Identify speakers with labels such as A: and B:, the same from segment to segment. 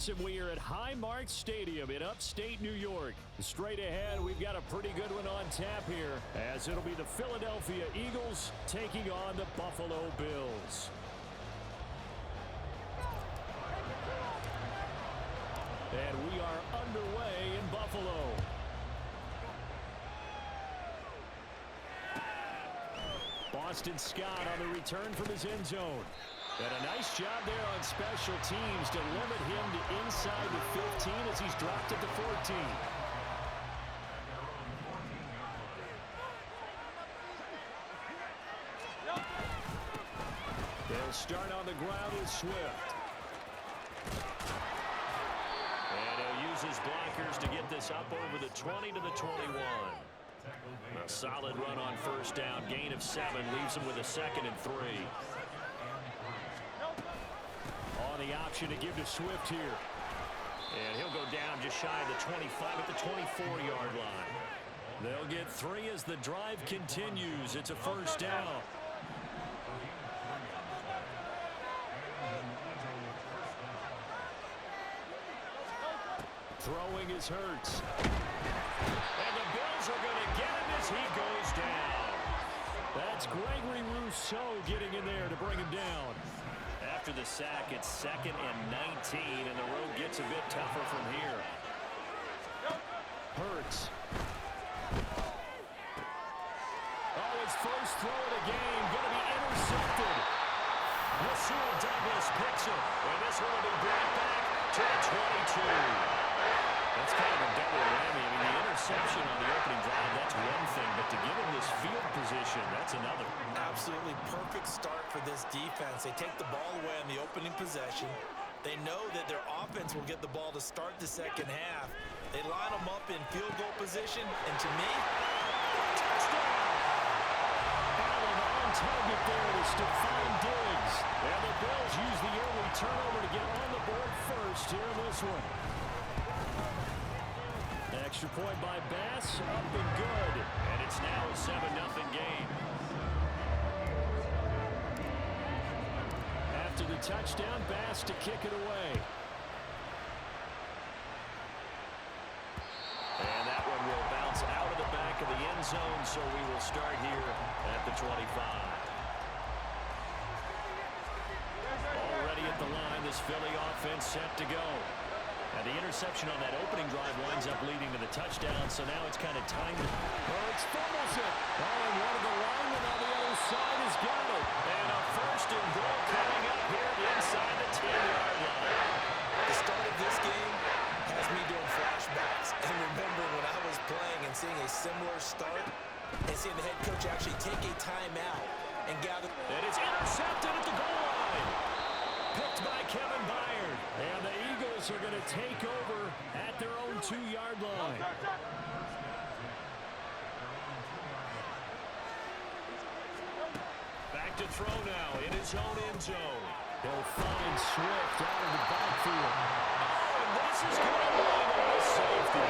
A: sports, and we are at Highmark Stadium in upstate New York. Straight ahead, we've got a pretty good one on tap here, as it'll be the Philadelphia Eagles taking on the Buffalo Bills. And we are underway in Buffalo. Boston Scott on the return from his end zone. And a nice job there on special teams to limit him to inside the 15 as he's dropped it to 14. They'll start on the ground with Swift. And he'll use his blockers to get this up over the 20 to the 21. A solid run on first down. Gain of 7 leaves him with a 2nd and 3. On the option to give to Swift here. And he'll go down just shy of the 25 at the 24-yard line. They'll get 3 as the drive continues. It's a first down. Throwing is Hurts. And the Bills are going to get him as he goes down. That's Gregory Rousseau getting in there to bring him down. After the sack, it's 2nd and 19, and the road gets a bit tougher from here. Hurts. Oh, his first throw of the game going to be intercepted. Rasul Douglas picks it, and this one will be brought back to the 22. That's kind of a double whammy. I mean, the interception on the opening drive, that's one thing, but to give him this field position, that's another.
B: Absolutely perfect start for this defense. They take the ball away on the opening possession. They know that their offense will get the ball to start the second half. They line them up in field goal position, and to me, touchdown!
A: Allen on target there to Stephon Diggs. And the Bills use the early turnover to get on the board first here in this one. Extra point by Bass, up and good. And it's now a 7-0 game. After the touchdown, Bass to kick it away. And that one will bounce out of the back of the end zone, so we will start here at the 25. Already at the line, this Philly offense set to go. And the interception on that opening drive winds up leading to the touchdown, so now it's kind of timed. Hurts fumbles it. Oh, and one of the linemen on the other side has got it. And a 1st and goal coming up here inside the 10-yard line.
B: The start of this game has me doing flashbacks. And remember when I was playing and seeing a similar start and seeing the head coach actually take a timeout and gather.
A: And it's intercepted at the goal line. Picked by Kevin Byard. And the Eagles are going to take over at their own 2-yard line. Back to throw now in his own end zone. They'll find Swift out of the backfield. Oh, and this is going to line up a safety.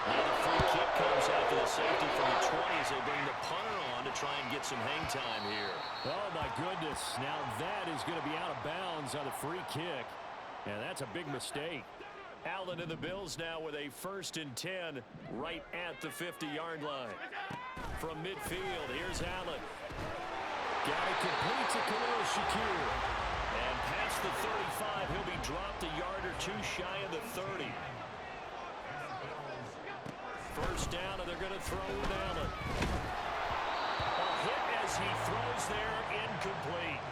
A: Now the free kick comes after the safety from the 20 as they bring the punter on to try and get some hang time here. Oh, my goodness. Now that is going to be out of bounds on the free kick. And that's a big mistake. Allen and the Bills now with a 1st and 10 right at the 50-yard line. From midfield, here's Allen. Got it complete to Khalil Shakir. And past the 35, he'll be dropped a yard or 2 shy of the 30. First down, and they're going to throw with Allen. A hit as he throws there, incomplete.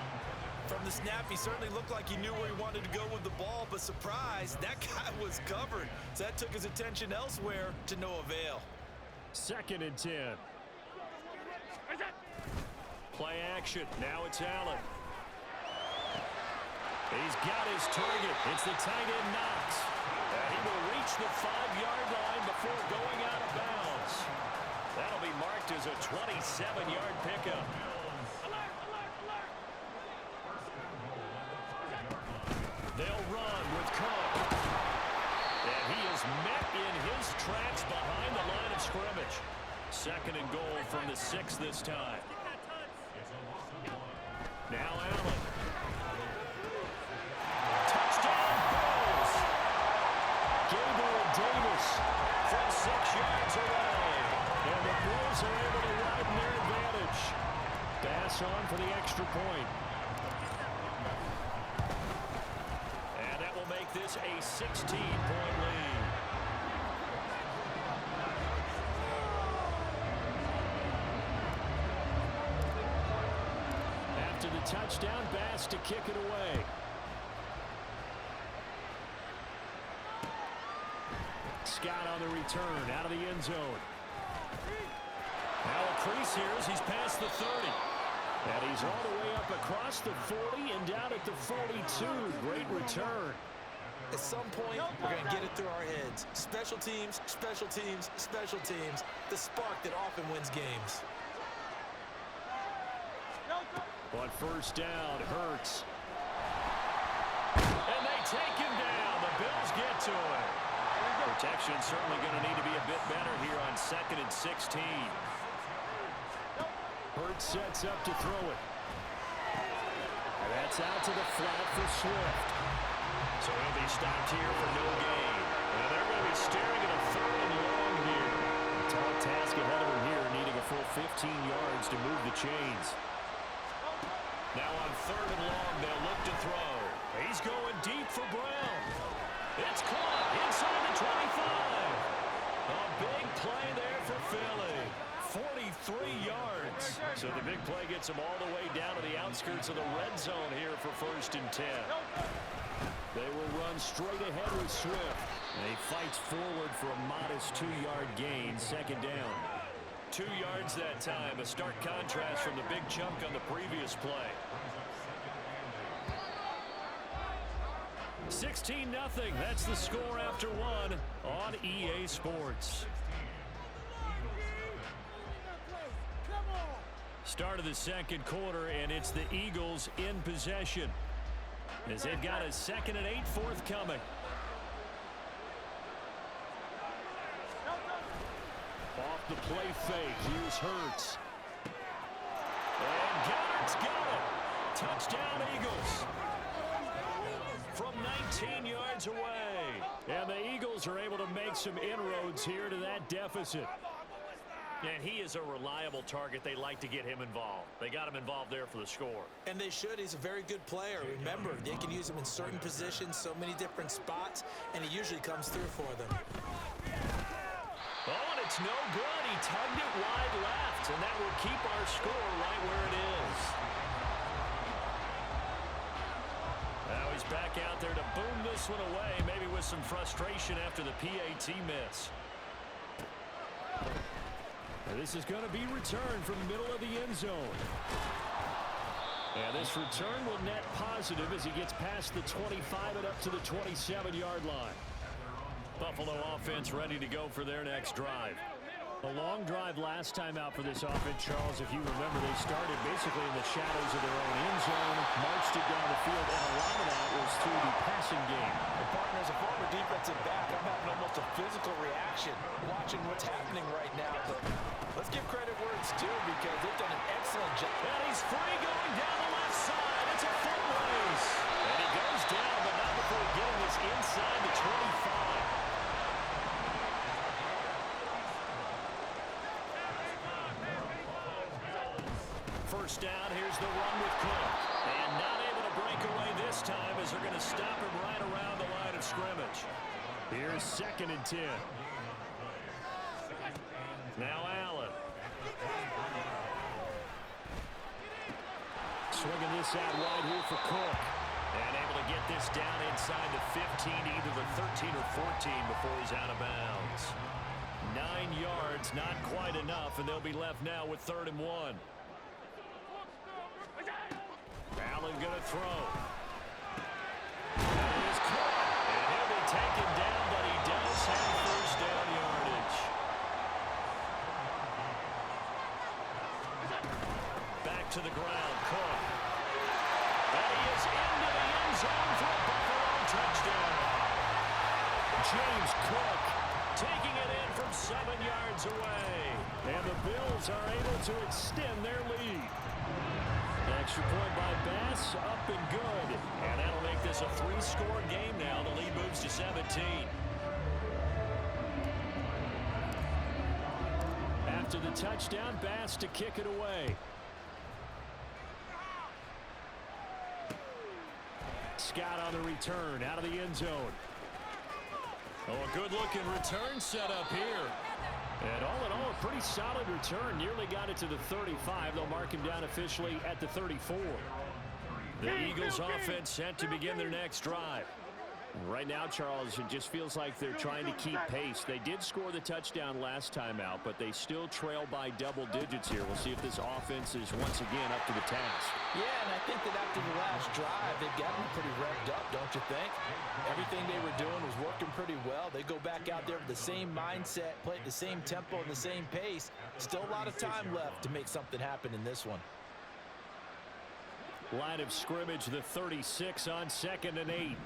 B: From the snap, he certainly looked like he knew where he wanted to go with the ball, but surprise, that guy was covered. So that took his attention elsewhere to no avail.
A: 2nd and 10. Play action. Now it's Allen. He's got his target. It's the tight end Knox. And he will reach the 5-yard line before going out of bounds. That'll be marked as a 27-yard pickup. They'll run with Cook. And he is met in his tracks behind the line of scrimmage. 2nd and goal from the 6 this time. Now Allen. Bass on for the extra point. And that will make this a 16-point lead. After the touchdown, Bass to kick it away. Scott on the return out of the end zone. Now a crease here as he's past the 30. And he's all the way up across the 40 and down at the 42. Great return.
B: At some point, we're going to get it through our heads. Special teams, special teams, special teams. The spark that often wins games.
A: On first down, Hurts. And they take him down. The Bills get to him. Protection certainly going to need to be a bit better here on 2nd and 16. Hurts sets up to throw it. And that's out to the flat for Swift. So he'll be stopped here for no gain. And they're going to be staring at a 3rd and long here. A tall task ahead of him here, needing a full 15 yards to move the chains. Now on 3rd and long, they'll look to throw. He's going deep for Brown. It's caught inside the 25. A big play there for Philly. 43 yards. So the big play gets him all the way down to the outskirts of the red zone here for 1st and 10. They will run straight ahead with Swift. And he fights forward for a modest 2-yard gain, 2nd down. 2 yards that time, a stark contrast from the big chunk on the previous play. 16-0, that's the score after 1 on EA Sports. Start of the 2nd quarter, and it's the Eagles in possession as they've got a 2nd and 8 forthcoming. Off the play fake, here's Hurts. And Goddard's got it. Touchdown, Eagles. From 19 yards away. And the Eagles are able to make some inroads here to that deficit. And he is a reliable target. They like to get him involved. They got him involved there for the score. And they should. He's a very good player. Remember, they can use him in certain positions, so many different spots, and he usually comes through for them. Oh, and it's no good. He tugged it wide left, and that will keep our score right where it is. Now he's back out there to boom this one away, maybe with some frustration after the PAT miss. And this is going to be returned from the middle of the end zone. And this return will net positive as he gets past the 25 and up to the 27-yard line. Buffalo offense ready to go for their next drive. A long drive last time out for this offense, Charles. If you remember, they started basically in the shadows of their own end zone, marched it down the field, and a lot of that was through the passing game.
B: And partner, as a former defensive back, I'm having almost a physical reaction watching what's happening right now. But let's give credit where it's due because they've done an excellent job.
A: And he's free going down the left side. It's a foot race. And he goes down, but not before getting this inside the 25. First down, here's the run with Cook. And not able to break away this time as they're going to stop him right around the line of scrimmage. Here's 2nd and 10. Now Allen. Swinging this out wide here for Cook. And able to get this down inside the 15, either the 13 or 14 before he's out of bounds. 9 yards, not quite enough, and they'll be left now with 3rd and 1. Allen going to throw. That is caught. And he'll be taken down, but he does have first down yardage. Back to the ground, Cook. And he is into the end zone for a Buffalo touchdown. James Cook taking it in from 7 yards away. And the Bills are able to extend their lead. Extra point by Bass, up and good. And that'll make this a 3-score game now. The lead moves to 17. After the touchdown, Bass to kick it away. Scott on the return out of the end zone. Oh, a good-looking return set up here. And all in all, a pretty solid return. Nearly got it to the 35. They'll mark him down officially at the 34. The Eagles offense set to begin their next drive. Right now, Charles, it just feels like they're trying to keep pace. They did score the touchdown last time out, but they still trail by double digits here. We'll see if this offense is once again up to the task.
B: Yeah, and I think that after the last drive, they've gotten pretty revved up, don't you think? Everything they were doing was working pretty well. They go back out there with the same mindset, play at the same tempo and the same pace. Still a lot of time left to make something happen in this one.
A: Line of scrimmage, the 36 on 2nd and 8.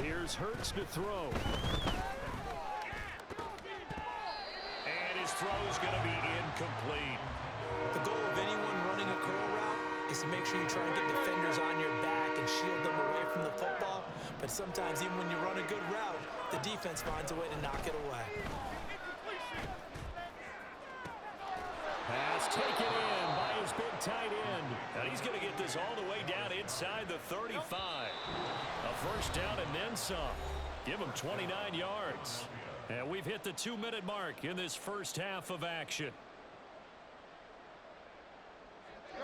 A: Here's Hurts to throw. And his throw is going to be incomplete.
B: The goal of anyone running a curl route is to make sure you try and get defenders on your back and shield them away from the football. But sometimes even when you run a good route, the defense finds a way to knock it away.
A: Pass taken in by his big tight end. And he's going to get this all the way down inside the 35. A first down and then some. Give him 29 yards. And we've hit the 2-minute mark in this first half of action.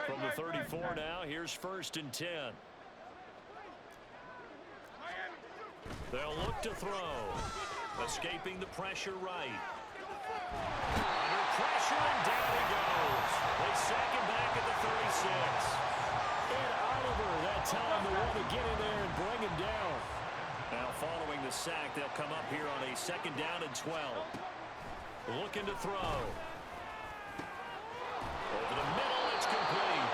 A: From the 34 now, here's 1st and 10. They'll look to throw. Escaping the pressure right. Under pressure, and down he goes. They sack him back at the 36. And Oliver that time the one to get in there and bring him down. Now following the sack, they'll come up here on a 2nd down and 12. Looking to throw. Over the middle, it's complete.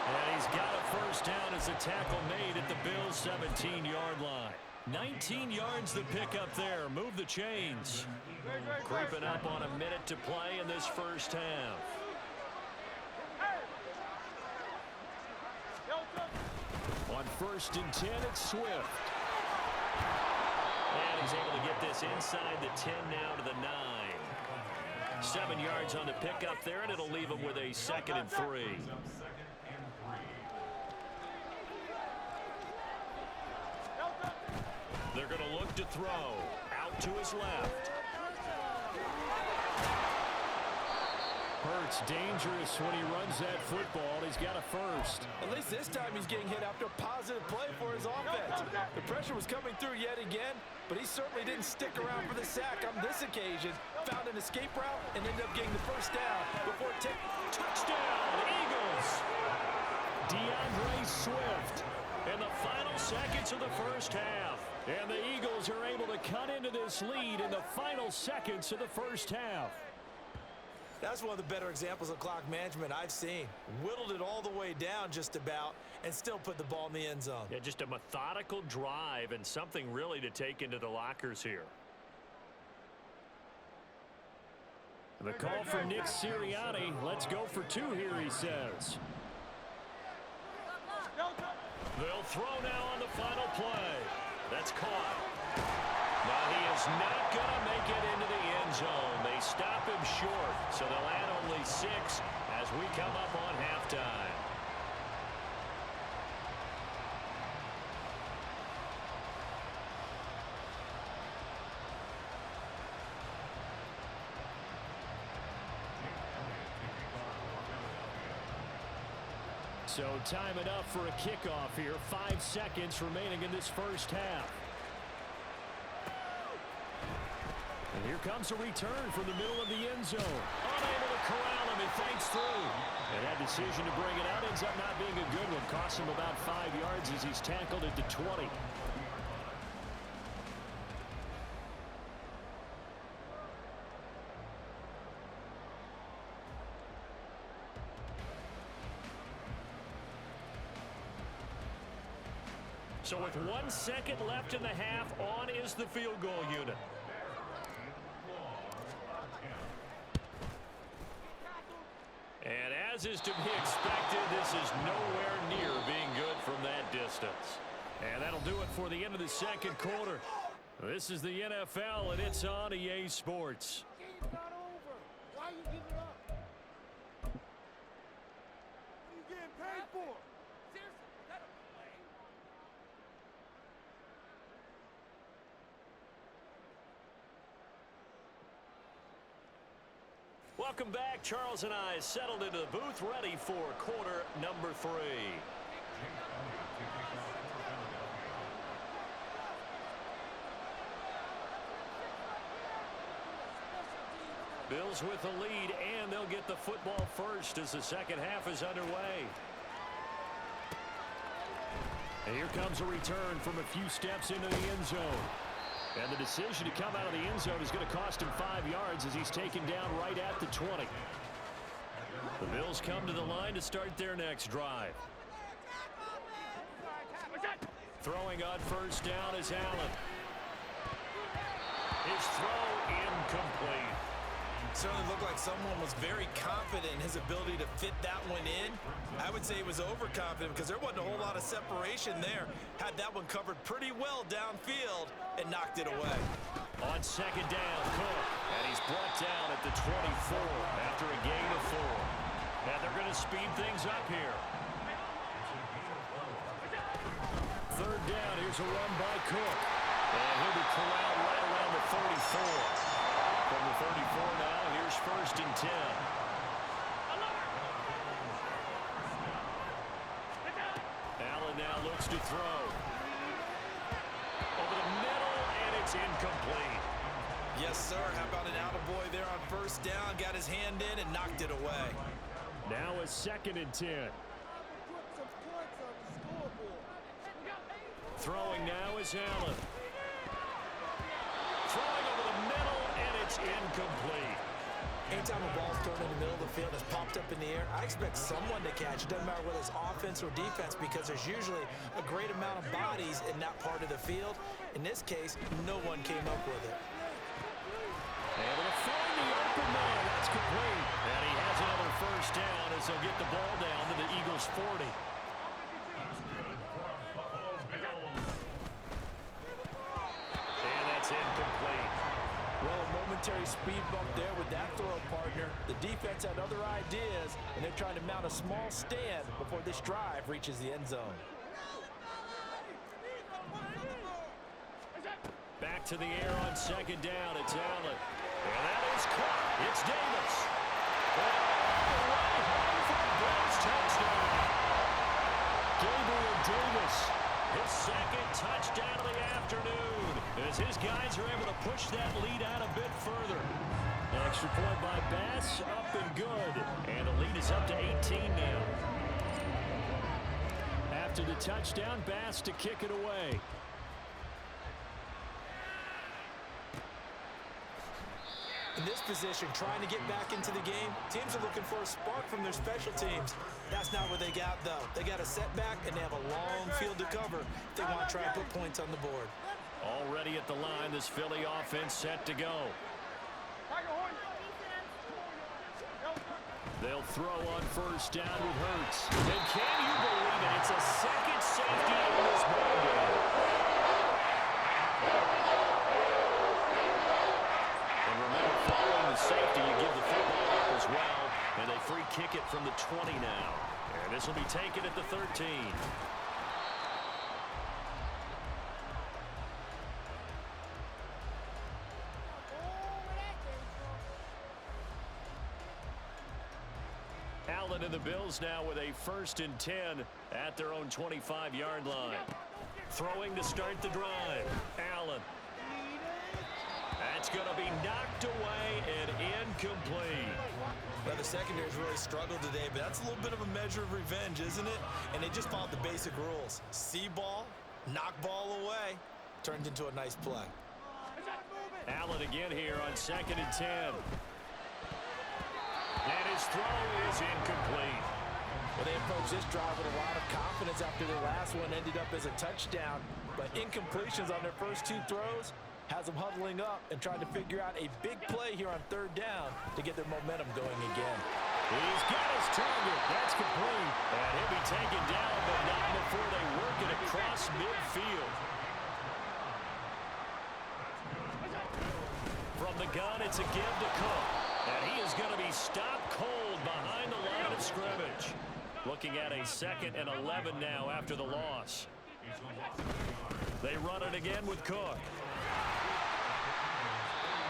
A: And he's got a first down as a tackle made at the Bills' 17-yard line. 19 yards the pick up there. Move the chains. Creeping up on a minute to play in this first half. On 1st and 10, it's Swift. And he's able to get this inside the 10 now to the 9. 7 yards on the pickup there, and it'll leave him with a 2nd and 3. They're going to look to throw. Out to his left. Hurts dangerous when he runs that football. He's got a first.
B: At least this time he's getting hit after a positive play for his offense. The pressure was coming through yet again, but he certainly didn't stick around for the sack on this occasion. Found an escape route and ended up getting the first down before
A: touchdown, Eagles. DeAndre Swift in the final seconds of the first half. And the Eagles are able to cut into this lead in the final seconds of the first half.
B: That's one of the better examples of clock management I've seen. Whittled it all the way down just about and still put the ball in the end zone.
A: Yeah, just a methodical drive and something really to take into the lockers here. The call for Nick Sirianni. Let's go for 2 here, he says. They'll throw now on the final play. That's caught. Now he is not going to make it into the end zone. They stop him short, so they'll add only 6 as we come up on halftime. So time it up for a kickoff here. 5 seconds remaining in this first half. And here comes a return from the middle of the end zone. Unable to corral him, and thanks through. And that decision to bring it out ends up not being a good one. Costs him about 5 yards as he's tackled at the 20. So with 1 second left in the half, on is the field goal unit. And as is to be expected, this is nowhere near being good from that distance. And that'll do it for the end of the second quarter. This is the NFL, and it's on EA Sports. Welcome back. Charles and I settled into the booth, ready for quarter number 3. Bills with the lead, and they'll get the football first as the second half is underway. And here comes a return from a few steps into the end zone. And the decision to come out of the end zone is going to cost him 5 yards as he's taken down right at the 20. The Bills come to the line to start their next drive. Throwing on first down is Allen. His throw incomplete.
B: Certainly looked like someone was very confident in his ability to fit that one in. I would say he was overconfident because there wasn't a whole lot of separation there. Had that one covered pretty well downfield and knocked it away.
A: On second down, Cook. And he's brought down at the 24 after a gain of 4. And they're going to speed things up here. Third down, here's a run by Cook. And he'll be corralled right around the 34. From the 34 now, here's first and 10. Allen now looks to throw. Over the middle, and it's incomplete.
B: Yes, sir. How about an attaboy there on first down? Got his hand in and knocked it away.
A: Now a second and 10. Throwing now is Allen. Throwing over the middle, and it's incomplete.
B: Anytime a ball's thrown in the middle of the field, it's popped up in the air, I expect someone to catch. It doesn't matter whether it's offense or defense because there's usually a great amount of bodies in that part of the field. In this case, no one came up with it.
A: Able to find the open man. That's complete. And he has another first down as they'll get the ball down to the Eagles' 40. And that's incomplete.
C: Well, a momentary speed bump there with that throw, partner. The defense had other ideas, and they're trying to mount a small stand before this drive reaches the end zone.
A: Back to the air on second down. It's Allen. And that is caught. It's Davis. Touchdown. Gabriel Davis, his second touchdown of the afternoon, as his guys are able to push that lead out a bit further. Extra point by Bass, up and good. And the lead is up to 18 now. After the touchdown, Bass to kick it away.
B: In this position, trying to get back into the game, teams are looking for a spark from their special teams. That's not what they got, though. They got a setback, and they have a long field to cover if they want to try and put points on the board.
A: Already at the line, this Philly offense set to go. They'll throw on first down with Hurts. And can you believe it? It's a second safety in this ball game. And remember, following the safety, you give the football up as well. And they free kick it from the 20 now. And this will be taken at the 13. Allen and the Bills now with a first and 10 at their own 25-yard line. Throwing to start the drive. Allen. That's going to be knocked away and incomplete.
B: Well, the secondary's really struggled today, but that's a little bit of a measure of revenge, isn't it? And they just followed the basic rules. See ball, knock ball away. Turned into a nice play.
A: Allen again here on second and 10. And his throw is incomplete.
C: Well, they approached this drive with a lot of confidence after their last one ended up as a touchdown. But incompletions on their first two throws has them huddling up and trying to figure out a big play here on third down to get their momentum going again.
A: He's got his target. That's complete. And he'll be taken down, but not before they work it across midfield. From the gun, it's a give to Cook. And he is going to be stopped cold behind the line of scrimmage. Looking at a 2nd and 11 now after the loss. They run it again with Cook.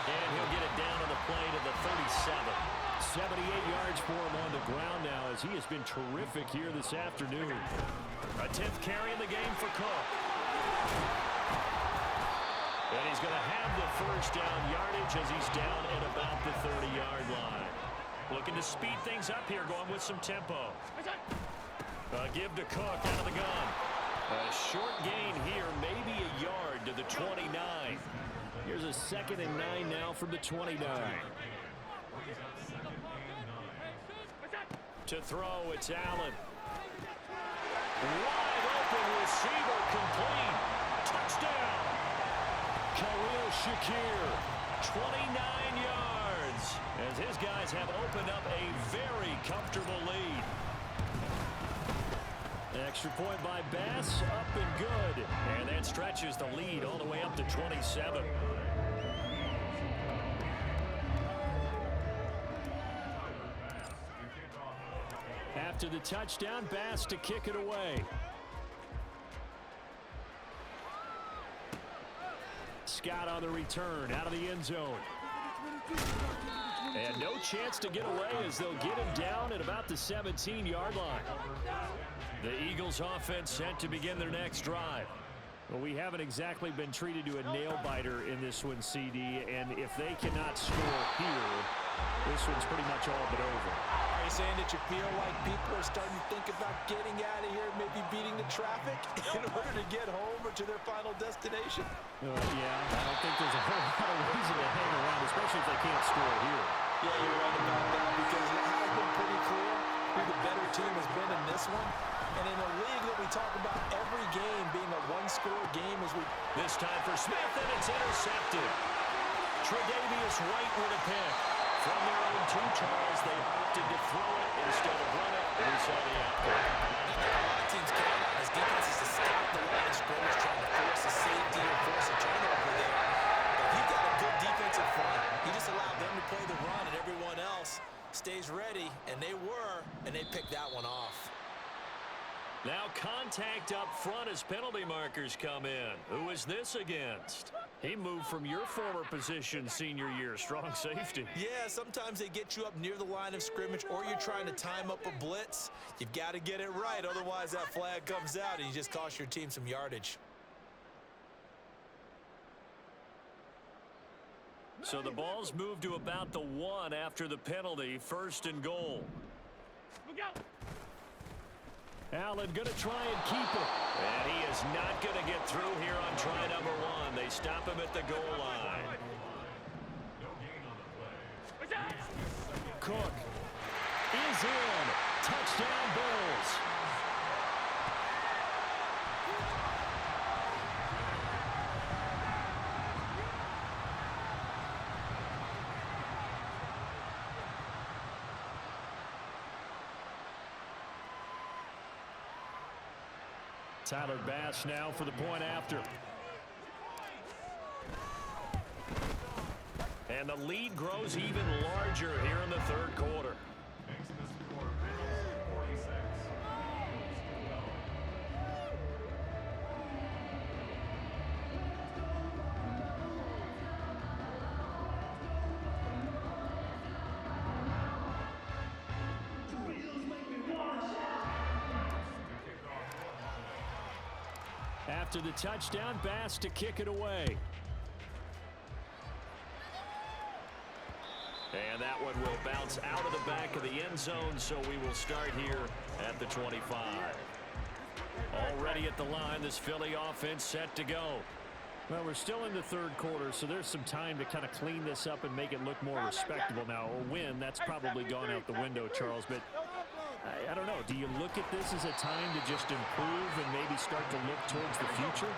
A: And he'll get it down to the play to the 37. 78 yards for him on the ground now, as he has been terrific here this afternoon. A 10th carry in the game for Cook. And he's going to have the first down yardage as he's down at about the 30-yard line. Looking to speed things up here, going with some tempo. Give to Cook out of the gun. A short gain here, maybe a yard to the 29. Here's a 2nd and 9 now from the 29. To throw, it's Allen. Wide open receiver, complete. Touchdown. Khalil Shakir, 29 yards. As his guys have opened up a very comfortable lead. Extra point by Bass, up and good. And that stretches the lead all the way up to 27. After the touchdown, Bass to kick it away. Scott on the return, out of the end zone. And no chance to get away as they'll get him down at about the 17-yard line. The Eagles offense set to begin their next drive. Well, we haven't exactly been treated to a nail-biter in this one, CD, and if they cannot score here, this one's pretty much all but over.
C: Are you saying that you feel like people are starting to think about getting out of here, maybe beating the traffic in order to get home or to their final destination?
A: Yeah, I don't think there's a whole lot of reason to hang around, especially if they can't score here.
C: Yeah, you're right about that, because it has been pretty clear who the better team has been in this one. And in a league that we talk about every game being a one-score game as we...
A: This time for Smith, and it's intercepted. Tre'Davious White with a pick. From their own 2, Charles, they opted to throw it instead of run it. And we saw the outcome.
B: Teams count on his defenses to stop the line of scrimmage, trying to force a safety or force a turnover there. But he got a good defensive front. He just allowed them to play the run, and everyone else stays ready, and they were, and they picked that one off.
A: Now contact up front as penalty markers come in. Who is this against? He moved from your former position senior year, strong safety.
B: Yeah, sometimes they get you up near the line of scrimmage, or you're trying to time up a blitz. You've got to get it right, otherwise that flag comes out and you just cost your team some yardage.
A: So the ball's moved to about the 1 after the penalty, 1st and goal. Allen going to try and keep it. And he is not going to get through here on try number 1. They stop him at the goal line. Cook is in. Touchdown, Bills. Tyler Bass now for the point after. And the lead grows even larger here in the 3rd quarter. After the touchdown, Bass to kick it away. And that one will bounce out of the back of the end zone, so we will start here at the 25. Already at the line, this Philly offense set to go. Well, we're still in the 3rd quarter, so there's some time to kind of clean this up and make it look more respectable now. A win, that's probably gone out the window, Charles, but I don't know. Do you look at this as a time to just improve and maybe start to look towards the future?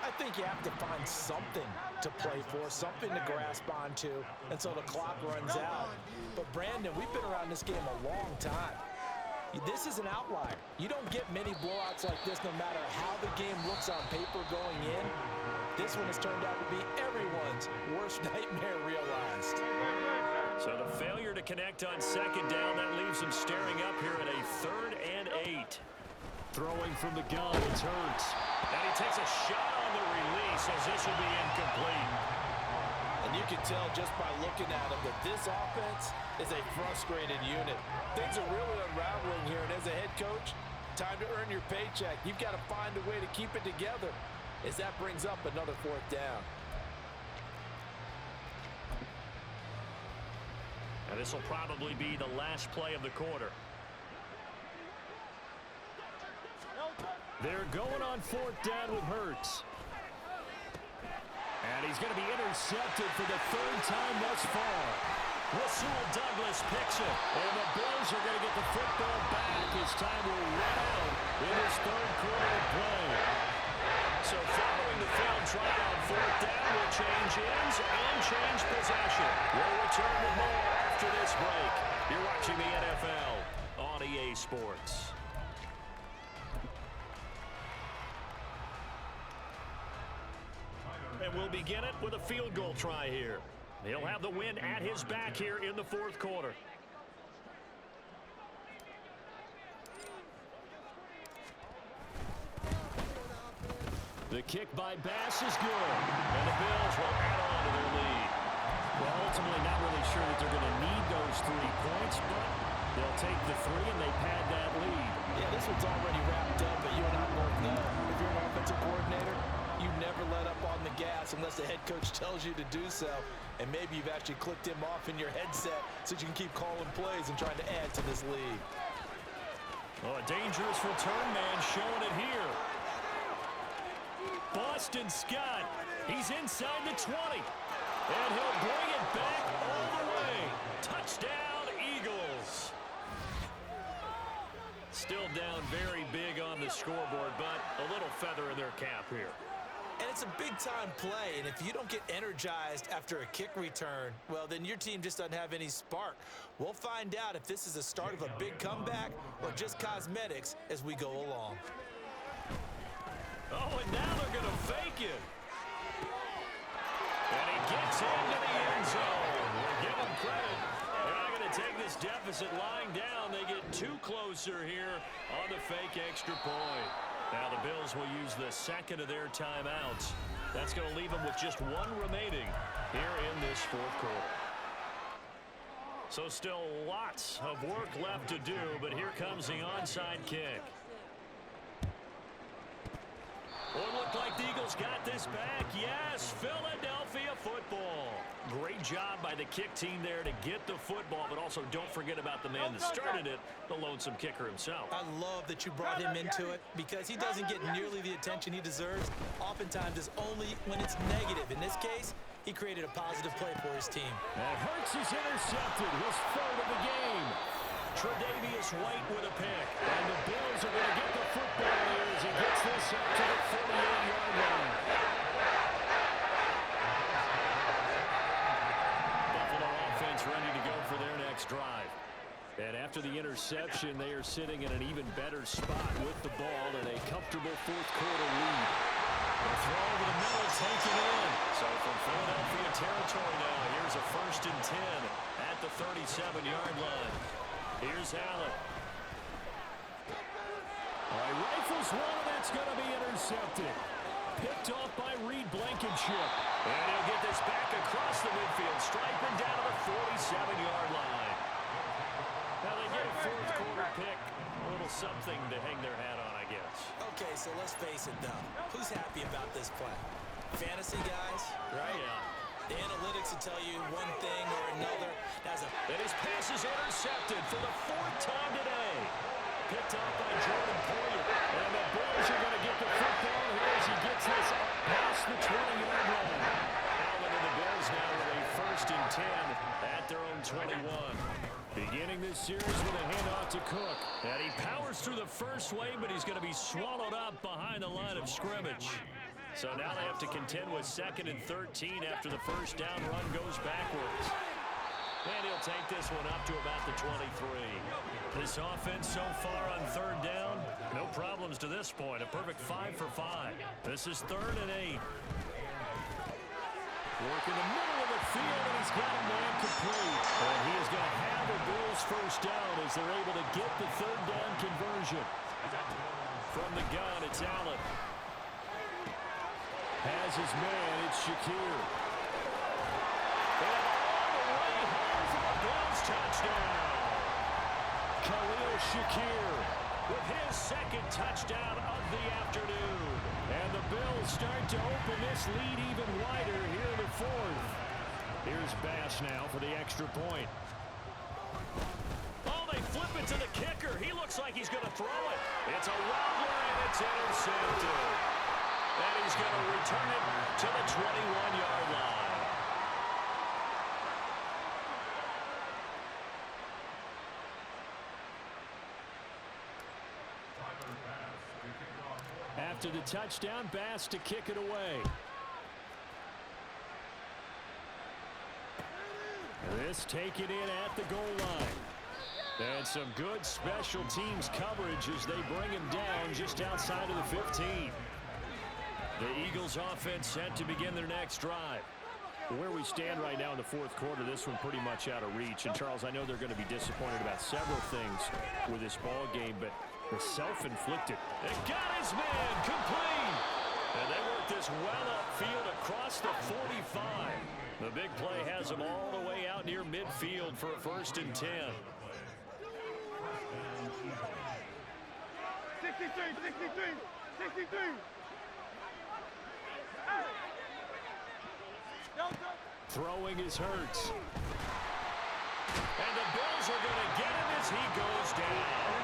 C: I think you have to find something to play for, something to grasp onto until the clock runs out. But, Brandon, we've been around this game a long time. This is an outlier. You don't get many blowouts like this no matter how the game looks on paper going in. This one has turned out to be everyone's worst nightmare realized.
A: So the failure to connect on 2nd down, that leaves him staring up here at a 3rd and 8. Throwing from the gun, it's Hurts. And he takes a shot on the release as this will be incomplete.
B: And
C: And you can tell just by looking at them that this offense is a frustrated unit. Things are really unraveling here, and as a head coach, time to earn your paycheck. You've got to find a way to keep it together as that brings up another fourth down.
A: And this will probably be the last play of the quarter. They're going on fourth down with Hurts. And he's going to be intercepted for the third time thus far. Rasul Douglas picks it. And the Bills are going to get the football back as time will run out in this third quarter of play. So following the failed try on fourth down, will change ends and change possession. We'll return with more after this break. You're watching the NFL on EA Sports. And we'll begin it with a field goal try here. He'll have the wind at his back here in the fourth quarter. The kick by Bass is good. And the Bills will add on to their lead. Well, ultimately not really sure that they're going to need those 3 points, but they'll take the 3 and they pad that lead.
C: Yeah, this one's already wrapped up, but you and I both know if you're an offensive coordinator, you never let up on the gas unless the head coach tells you to do so. And maybe you've actually clicked him off in your headset so you can keep calling plays and trying to add to this lead.
A: Oh, a dangerous return man showing it here. Boston Scott, he's inside the 20. And he'll bring it back all the way. Touchdown, Eagles. Still down very big on the scoreboard, but a little feather in their cap here.
B: And it's a big-time play, and if you don't get energized after a kick return, well, then your team just doesn't have any spark. We'll find out if this is the start of a big comeback or just cosmetics as we go along.
A: Oh, and now they're going to fake it. And he gets into the end zone. We'll give him credit. They're not going to take this deficit lying down. They get 2 closer here on the fake extra point. Now the Bills will use the second of their timeouts. That's going to leave them with just 1 remaining here in this fourth quarter. So still lots of work left to do, but here comes the onside kick. Well, it looked like the Eagles got this back. Yes, Philadelphia football. Great job by the kick team there to get the football, but also don't forget about the man that started it, the lonesome kicker himself.
B: I love that you brought him into it because he doesn't get nearly the attention he deserves. Oftentimes it's only when it's negative. In this case, he created a positive play for his team.
A: And Hurts is intercepted, his 3rd of the game. Tre'Davious White with a pick. And the Bills are going to get the football here as he gets this up to the 48-yard line. Buffalo offense ready to go for their next drive. And after the interception, they are sitting in an even better spot with the ball and a comfortable fourth quarter lead. The throw over the middle, taken in. So from Philadelphia territory now, here's a 1st and 10 at the 37-yard line. Here's Allen. Rifles one, and that's going to be intercepted. Picked off by Reed Blankenship. And he'll get this back across the midfield, striping down to the 47-yard line. Now they get a fourth quarter pick. A little something to hang their hat on, I guess.
B: Okay, so let's face it, though. Who's happy about this play? Fantasy guys, right?
A: Yeah.
B: The analytics will tell you one thing or another.
A: And his pass is intercepted for the 4th time today. Picked off by Jordan Poyer. And the Bills are going to get the football here as he gets this up past the 20-yard line. Allen and the Bills now with a 1st and 10 at their own 21. Beginning this series with a handoff to Cook. And he powers through the first wave, but he's going to be swallowed up behind the line of scrimmage. So now they have to contend with 2nd and 13 after the first down run goes backwards. And he'll take this one up to about the 23. This offense so far on 3rd down, no problems to this point. A perfect 5 for 5. This is 3rd and 8. Work in the middle of the field, and he's got a man complete. And he is going to have the Bills' first down as they're able to get the 3rd down conversion. From the gun, it's Allen. Has his man, it's Shakir. touchdown. Khalil Shakir with his second touchdown of the afternoon. And the Bills start to open this lead even wider here in the fourth. Here's Bass now for the extra point. Oh, they flip it to the kicker. He looks like he's going to throw it. It's a wobbler, and it's intercepted. And he's going to return it to the 21-yard line. After the touchdown, Bass to kick it away. This taken in at the goal line. And some good special teams coverage as they bring him down just outside of the 15. The Eagles offense set to begin their next drive. Where we stand right now in the fourth quarter, this one pretty much out of reach. And, Charles, I know they're going to be disappointed about several things with this ball game, but the self-inflicted. They got his man complete. And they work this well upfield across the 45. The big play has them all the way out near midfield for a 1st and 10.
D: 63.
A: Throwing is Hurts. And the Bills are going to get him as he goes down.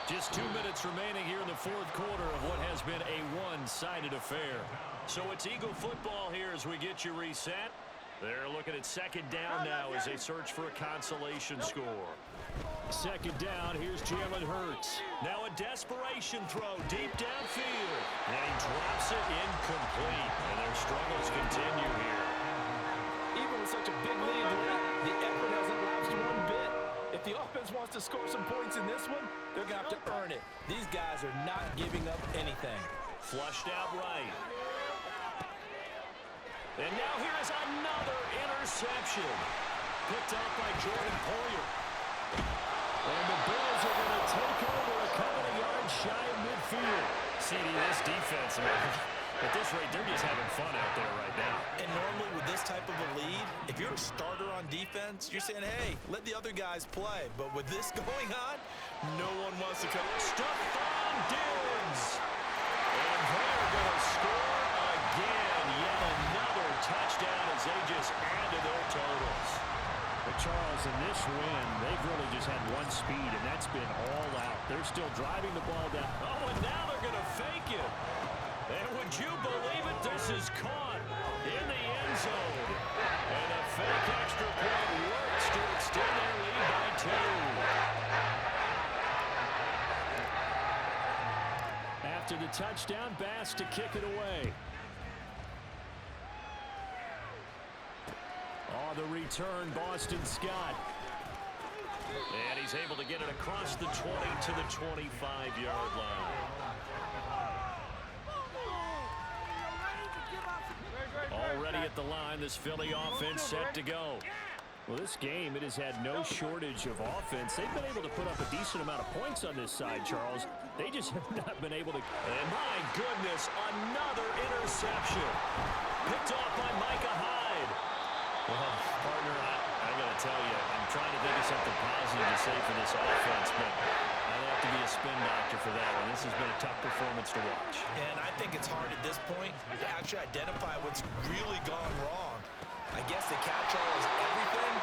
A: Just 2 minutes remaining here in the fourth quarter of what has been a one-sided affair. So it's Eagle football here as we get you reset. They're looking at second down now as they search for a consolation score. Second down, here's Jalen Hurts. Now a desperation throw deep downfield. And he drops it incomplete. And their struggles continue here.
C: Even with such a big lead, the effort hasn't lapsed one bit. If the offense wants to score some points in this one, they're going to have to earn it. These guys are not giving up anything.
A: Flushed out right. And now here is another interception. Picked up by Jordan Poyer. And the Bills are going to take over a couple of yards shy of midfield. CD, this defense, at this rate, they're just having fun out there right now.
B: And normally with this type of a lead, if you're a starter on defense, you're saying, hey, let the other guys play. But with this going on, no one wants to come.
A: Stephon Diggs. And they're going to score again. Yet another touchdown as they just add to their totals. But Charles, in this win, they've really just had one speed, and that's been all out. They're still driving the ball down. Oh, and now they're going to fake it. And would you believe it? This is caught in the end zone. And a fake extra point works to extend their lead by 2. After the touchdown, Bass to kick it away. Oh, the return, Boston Scott. And he's able to get it across the 20 to the 25-yard line. Already at the line, this Philly offense set to go. Well, this game, it has had no shortage of offense. They've been able to put up a decent amount of points on this side, Charles. They just have not been able to. And my goodness, another interception. Picked off by Micah Hyde. Well, partner, I got to tell you, I'm trying to think of something positive to say for this offense, but I'll have to be a spin doctor for that one. This has been a tough performance to watch.
B: And I think it's hard at this point to actually identify what's really gone wrong. I guess the catch-all is everything.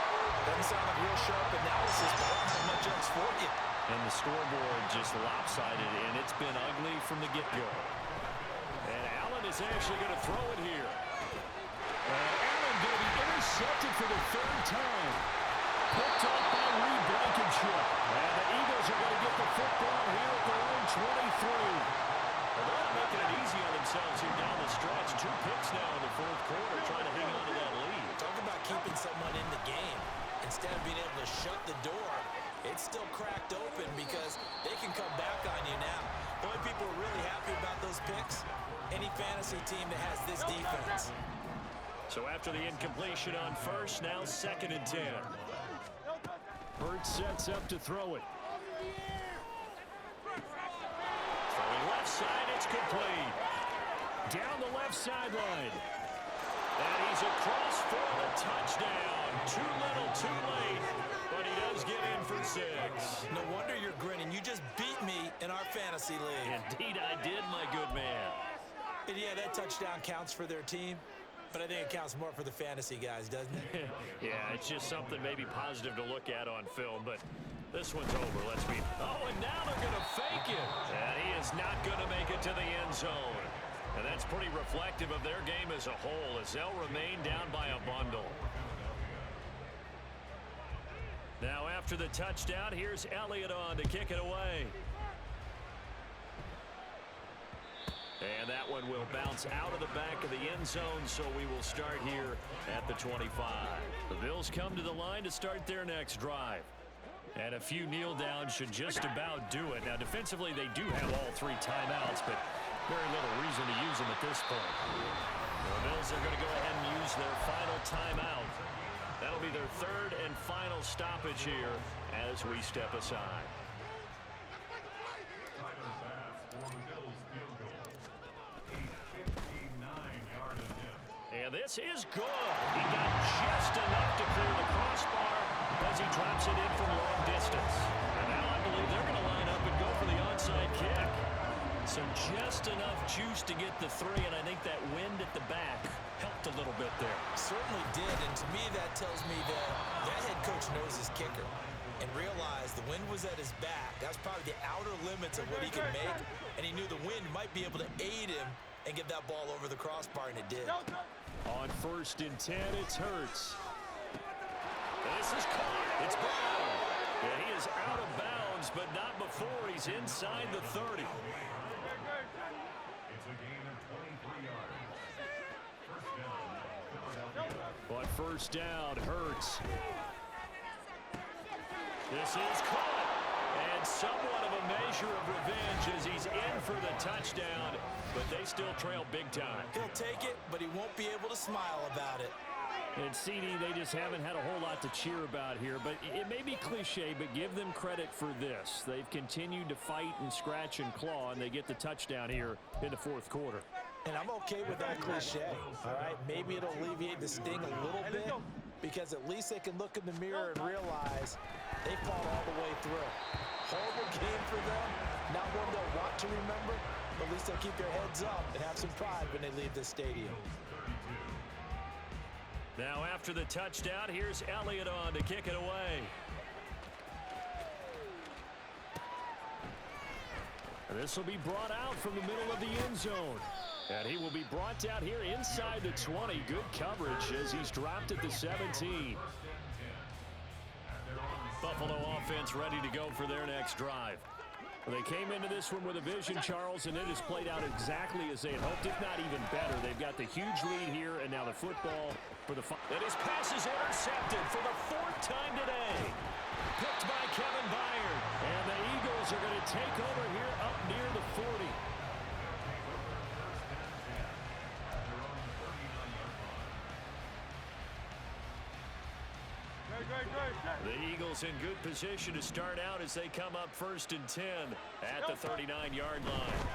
B: Doesn't sound like real sharp analysis, but not much else for you.
A: And the scoreboard just lopsided, and it's been ugly from the get-go. And Allen is actually going to throw it here. Allen going to be intercepted for the third time. Picked off by Reed Blankenship. And the Eagles are going to get the football here at their own 23. Well, they're not making it easy on themselves here down the stretch. 2 picks now in the fourth quarter trying to hang on to that lead.
B: Talk about keeping someone in the game. Instead of being able to shut the door, it's still cracked open because they can come back on you now. The only people who are really happy about those picks, any fantasy team that has this defense.
A: So after the incompletion on first, now 2nd and 10. Hurts sets up to throw it. Throwing left side, it's complete. Down the left sideline. And he's across for the touchdown. Too little, too late, but he does get in for 6.
B: No wonder you're grinning. You just beat me in our fantasy league.
A: Indeed I did, my good man.
B: And yeah, that touchdown counts for their team, but I think it counts more for the fantasy guys, doesn't it?
A: Yeah, it's just something maybe positive to look at on film, but this one's over. Let's be... Oh, and now they're going to fake it. And he is not going to make it to the end zone. And that's pretty reflective of their game as a whole, as they'll remain down by a bundle. Now after the touchdown, here's Elliott on to kick it away. And that one will bounce out of the back of the end zone, so we will start here at the 25. The Bills come to the line to start their next drive. And a few kneel downs should just about do it. Now defensively they do have all 3 timeouts, but very little reason to use them at this point. The Bills are going to go ahead and use their final timeout. That'll be their 3rd and final stoppage here as we step aside. And this is good. He got just enough to clear the crossbar as he drops it in from long distance. And now I believe they're going to line up and go for the onside kick. So just enough juice to get the 3, and I think that wind at the back helped a little bit there.
B: Certainly did, and to me that tells me that head coach knows his kicker and realized the wind was at his back. That's probably the outer limits of what he can make, and he knew the wind might be able to aid him and get that ball over the crossbar, and it did.
A: On 1st and 10, it's Hurts. This is caught. It's Brown. And he is out of bounds, but not before he's inside the 30. On 1st down, Hurts. This is caught. And somewhat of a measure of revenge as he's in for the touchdown, but they still trail big time.
B: He'll take it, but he won't be able to smile about it.
A: And CD, they just haven't had a whole lot to cheer about here, but it may be cliche, but give them credit for this. They've continued to fight and scratch and claw, and they get the touchdown here in the 4th quarter.
C: And I'm okay with that cliche, all right? Maybe it'll alleviate the sting a little bit, because at least they can look in the mirror and realize they fought all the way through. Horrible game for them, not one they'll want to remember, but at least they'll keep their heads up and have some pride when they leave the stadium.
A: Now after the touchdown, here's Elliott on to kick it away. And this will be brought out from the middle of the end zone. And he will be brought out here inside the 20. Good coverage as he's dropped at the 17. Buffalo offense ready to go for their next drive. They came into this one with a vision, Charles, and it has played out exactly as they had hoped, if not even better. They've got the huge lead here, and now the football for the... And his pass is intercepted for the 4th time today. Picked by Kevin Byard. And the Eagles are going to take over here up near the 40. The Eagles in good position to start out as they come up 1st and 10 at the 39-yard line.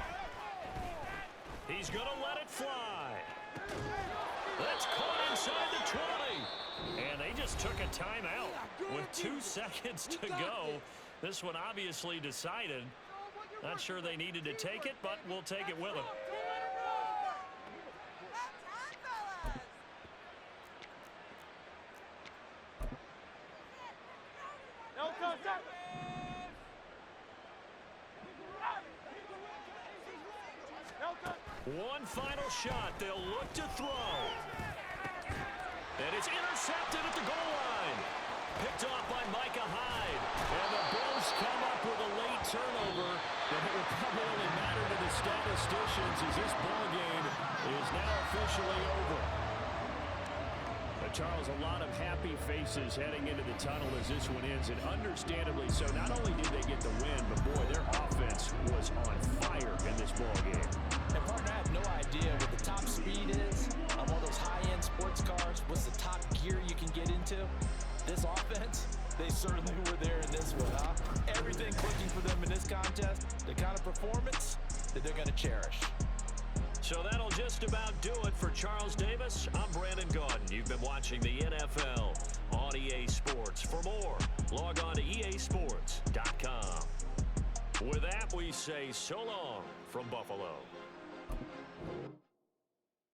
A: He's going to let it fly. That's caught inside the 20. And they just took a timeout with 2 seconds to go. This one obviously decided. Not sure they needed to take it, but we'll take it with them. One final shot. They'll look to throw. And it's intercepted at the goal line. Picked off by Micah Hyde. And the Bills come up with a late turnover. And it will probably only matter to the statisticians as this ball game is now officially over. But Charles, a lot of happy faces heading into the tunnel as this one ends, and understandably so. Not only did they get the win, but boy, their offense was on fire in this ball game.
C: And partner, I have no idea what the top speed is on one of those high-end sports cars. What's the top gear you can get into? This offense, they certainly were there in this one, huh? Everything clicking for them in this contest, the kind of performance that they're going to cherish.
A: So that'll just about do it for Charles Davis. I'm Brandon Gaudin. You've been watching the NFL on EA Sports. For more, log on to easports.com. With that, we say so long from Buffalo.